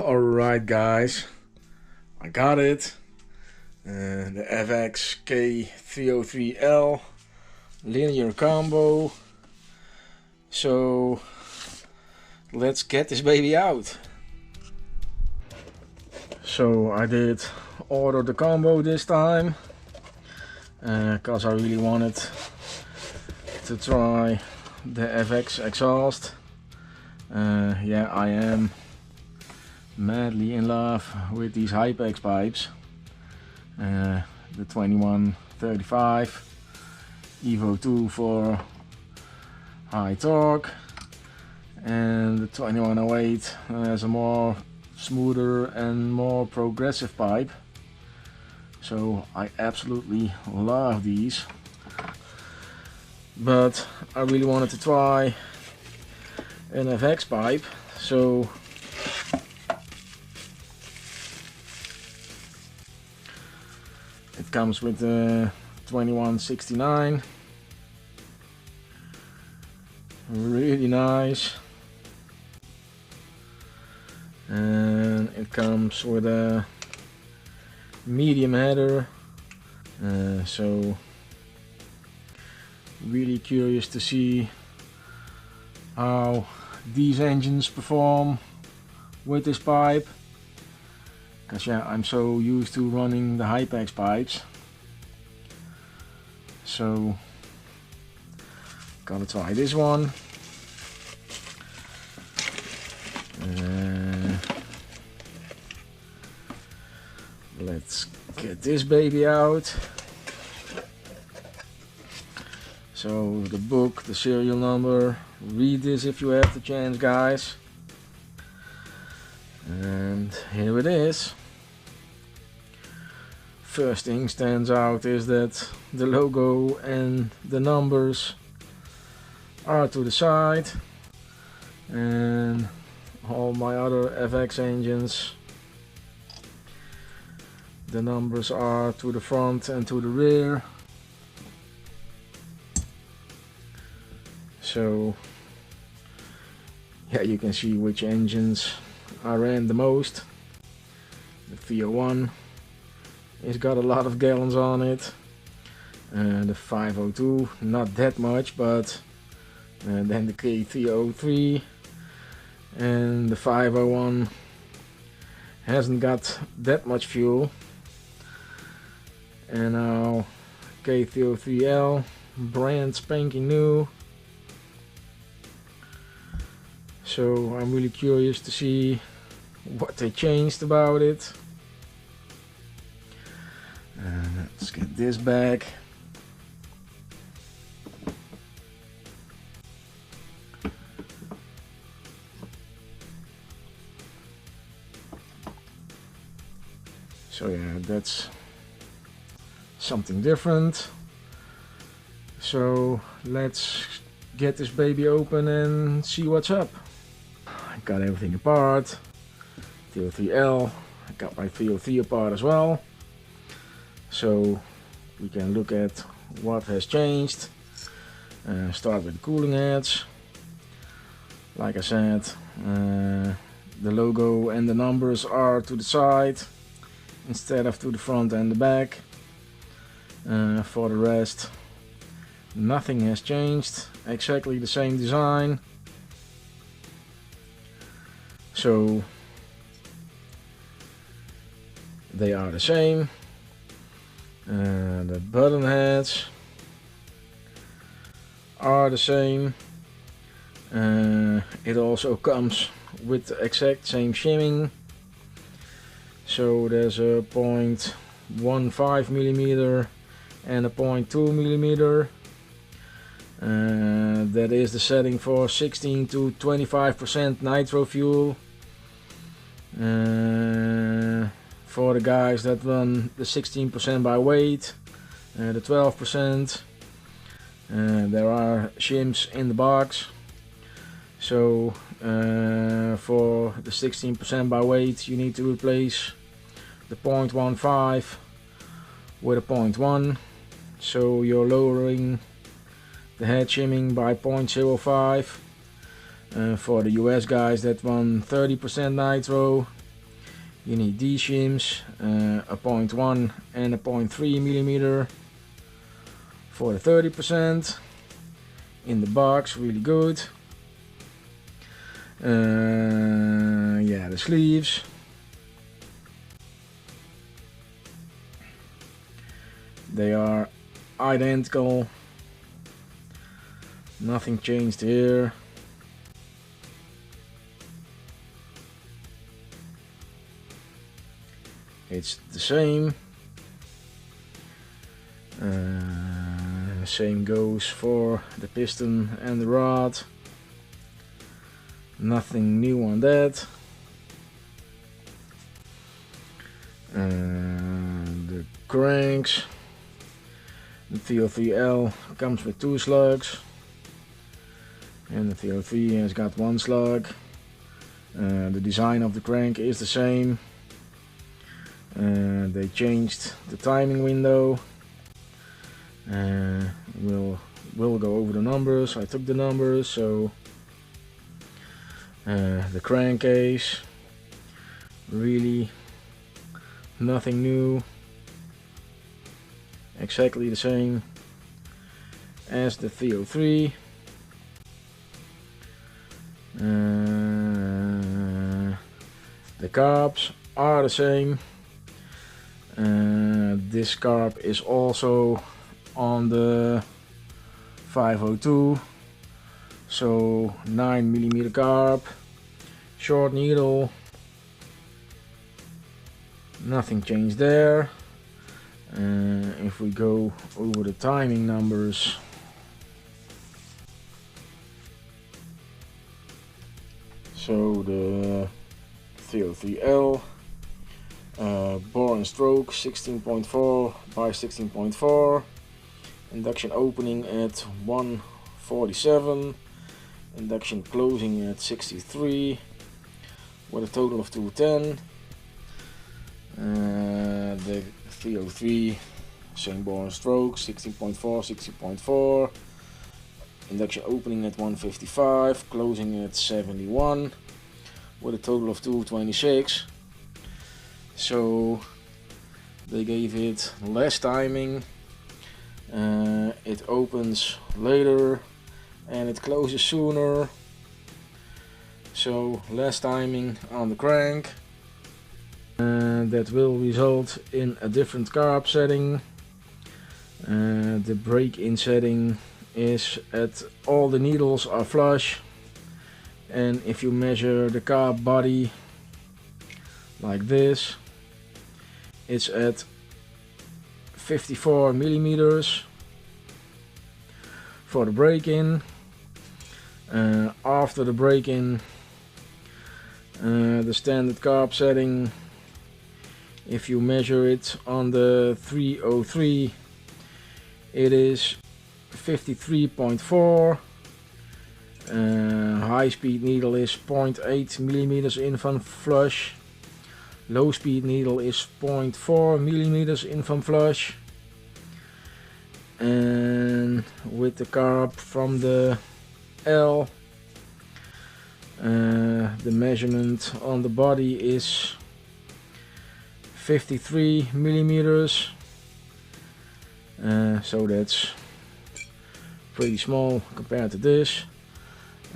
Alright guys, I got it. The FX K303L linear combo. So let's get this baby out. So I did order the combo this time because I really wanted to try the FX exhaust. Yeah, I am madly in love with these Hypex pipes. The 2135 Evo 2 for high torque, and the 2108 has a more smoother and more progressive pipe. So I absolutely love these, but I really wanted to try an FX pipe. So it comes with the 2169, really nice, and it comes with a medium header. So really curious to see how these engines perform with this pipe, because yeah, I'm so used to running the Hypex pipes. So gotta try this one. Let's get this baby out. So the book, the serial number, read this if you have the chance, guys. And here it is. First thing stands out is that the logo and the numbers are to the side, and all my other FX engines, the numbers are to the front and to the rear. So yeah, you can see which engines I ran the most. The 301, it's got a lot of gallons on it. The 502, not that much, but then the K303 and the 501 hasn't got that much fuel. And now K303L, brand spanking new. So I'm really curious to see what they changed about it. Let's get this back. So yeah, that's something different. So let's get this baby open and see what's up. I got everything apart. 303L, I got my 303 apart as well. So we can look at what has changed. Start with the cooling heads. Like I said, the logo and the numbers are to the side instead of to the front and the back. For the rest, nothing has changed, exactly the same design. So they are the same. The button heads are the same. It also comes with the exact same shimming. So there's a 0.15 millimeter and a 0.2 millimeter. That is the setting for 16 to 25% nitro fuel. For the guys that run the 16% by weight, the 12%, there are shims in the box. So for the 16% by weight, you need to replace the 0.15 with a 0.1. So you're lowering the head shimming by 0.05. For the US guys that run 30% nitro, You need these shims, a 0.1 and a 0.3 millimeter for the 30%. In the box, really good. Yeah, the sleeves. They are identical. Nothing changed here. It's the same. Same goes for the piston and the rod. Nothing new on that. The cranks. The K303L comes with 2 slugs. And the K303 has got 1 slug. The design of the crank is the same. They changed the timing window. We'll go over the numbers. I took the numbers, so the crankcase, really nothing new, exactly the same as the K303. The carbs are the same. This carb is also on the 502, so 9mm carb, short needle, nothing changed there. If we go over the timing numbers, so the K303L bore and stroke 16.4 by 16.4, induction opening at 147, induction closing at 63, with a total of 210. The K303, same bore and stroke 16.4, 16.4, induction opening at 155, closing at 71, with a total of 226. So they gave it less timing. It opens later and it closes sooner, so less timing on the crank. That will result in a different carb setting. The break-in setting is at all the needles are flush, and if you measure the carb body like this, it's at 54 millimeters for the break-in. After the break-in, the standard carb setting, if you measure it on the K303, it is 53.4. High speed needle is 0.8 millimeters in van flush. Low speed needle is 0.4 millimeters in van flush. And with the carb from the L, the measurement on the body is 53 millimeters. So that's pretty small compared to this.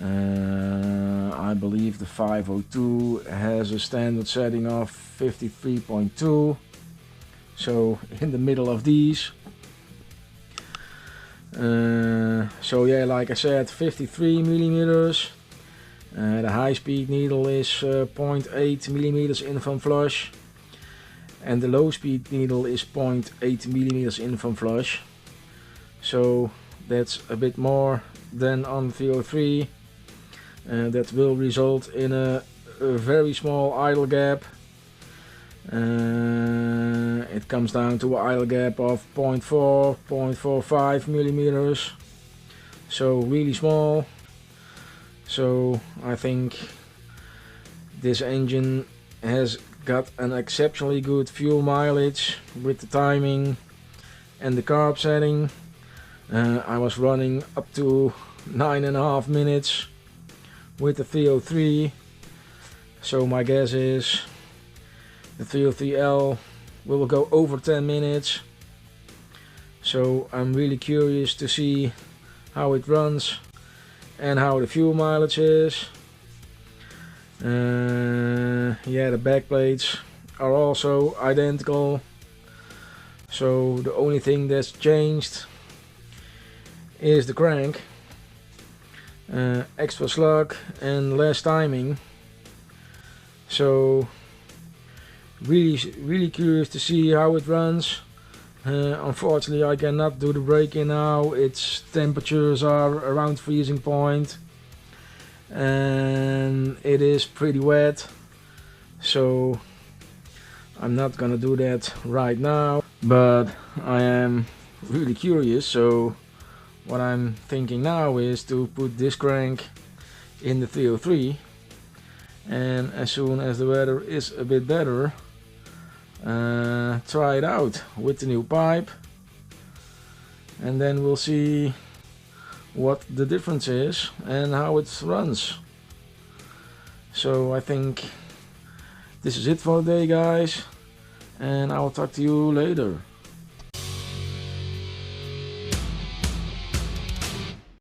I believe the 502 has a standard setting of 53.2, so in the middle of these. So yeah, like I said, 53 millimeters. The high speed needle is 0.8 millimeters in van flush, and the low speed needle is 0.8 millimeters in van flush. So that's a bit more than on K303. That will result in a very small idle gap. It comes down to an idle gap of 0.4, 0.45 millimeters. So really small. So I think this engine has got an exceptionally good fuel mileage with the timing and the carb setting. I was running up to 9.5 minutes with the K303, so my guess is The 303L will go over 10 minutes. So I'm really curious to see how it runs and how the fuel mileage is. Yeah, the back plates are also identical. So the only thing that's changed is the crank. Extra slug and less timing. So really curious to see how it runs. Unfortunately I cannot do the braking now. Its temperatures are around freezing point and it is pretty wet, so I'm not gonna do that right now, but I am really curious. So what I'm thinking now is to put this crank in the 303, and as soon as the weather is a bit better, try it out with the new pipe, and then we'll see what the difference is and how it runs. So I think this is it for today, guys, and I will talk to you later.